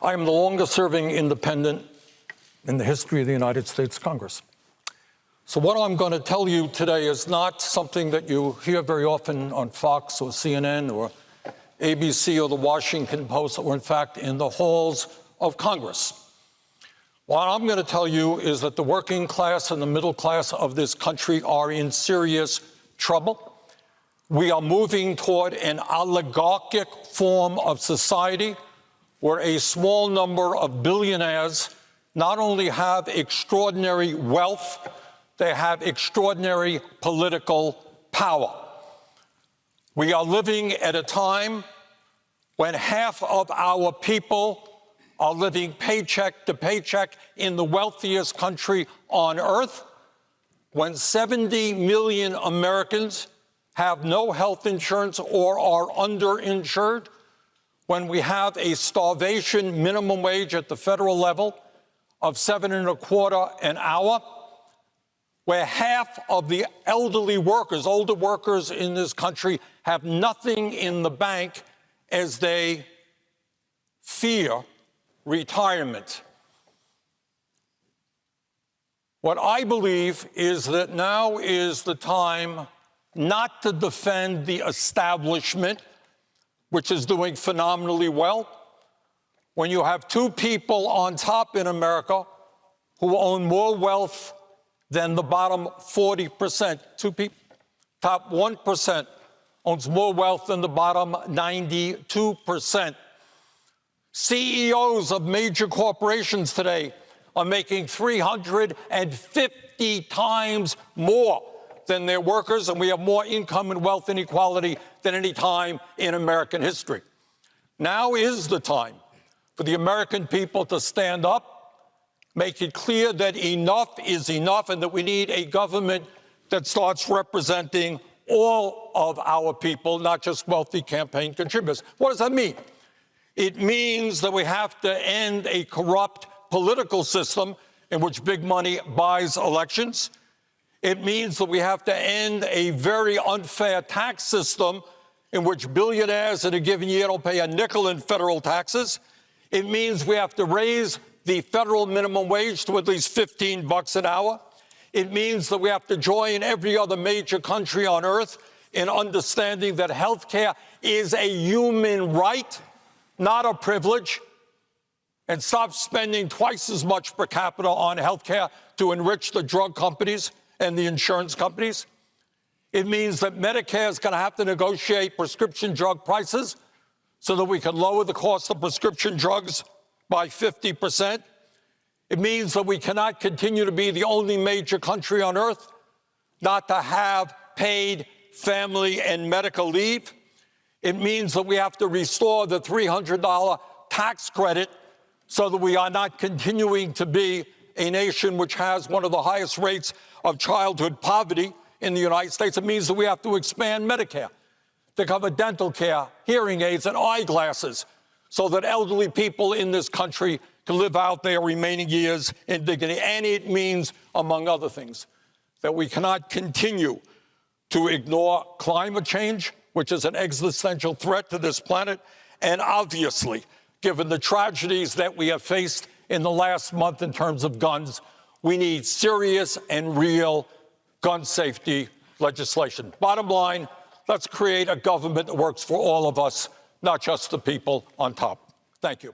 I am the longest-serving independent in the history of the United States Congress. So what I'm going to tell you today is not something that you hear very often on Fox or CNN or ABC or the Washington Post, or in fact in the halls of Congress. What I'm going to tell you is that the working class and the middle class of this country are in serious trouble. We are moving toward an oligarchic form of society where a small number of billionaires not only have extraordinary wealth, they have extraordinary political power. We are living at a time when half of our people are living paycheck to paycheck in the wealthiest country on earth, when 70 million Americans have no health insurance or are underinsured, when we have a starvation minimum wage at the federal level of $7.25 an hour, where half of the elderly workers, older workers in this country, have nothing in the bank as they fear retirement. What I believe is that now is the time not to defend the establishment, which is doing phenomenally well. When you have two people on top in America who own more wealth than the bottom 40%, two people, top 1% owns more wealth than the bottom 92%. CEOs of major corporations today are making 350 times more than their workers, and we have more income and wealth inequality than any time in American history. Now is the time for the American people to stand up, make it clear that enough is enough, and that we need a government that starts representing all of our people, not just wealthy campaign contributors. What does that mean? It means that we have to end a corrupt political system in which big money buys elections. It means that we have to end a very unfair tax system in which billionaires in a given year don't pay a nickel in federal taxes. It means we have to raise the federal minimum wage to at least $15 an hour. It means that we have to join every other major country on earth in understanding that health care is a human right, not a privilege, and stop spending twice as much per capita on health care to enrich the drug companies and the insurance companies. It means that Medicare is going to have to negotiate prescription drug prices so that we can lower the cost of prescription drugs by 50%. It means that we cannot continue to be the only major country on earth not to have paid family and medical leave. It means that we have to restore the $300 tax credit so that we are not continuing to be a nation which has one of the highest rates of childhood poverty in the United States. It means that we have to expand Medicare to cover dental care, hearing aids, and eyeglasses so that elderly people in this country can live out their remaining years in dignity. And it means, among other things, that we cannot continue to ignore climate change, which is an existential threat to this planet. And obviously, given the tragedies that we have faced in the last month in terms of guns, we need serious and real gun safety legislation. Bottom line, let's create a government that works for all of us, not just the people on top. Thank you.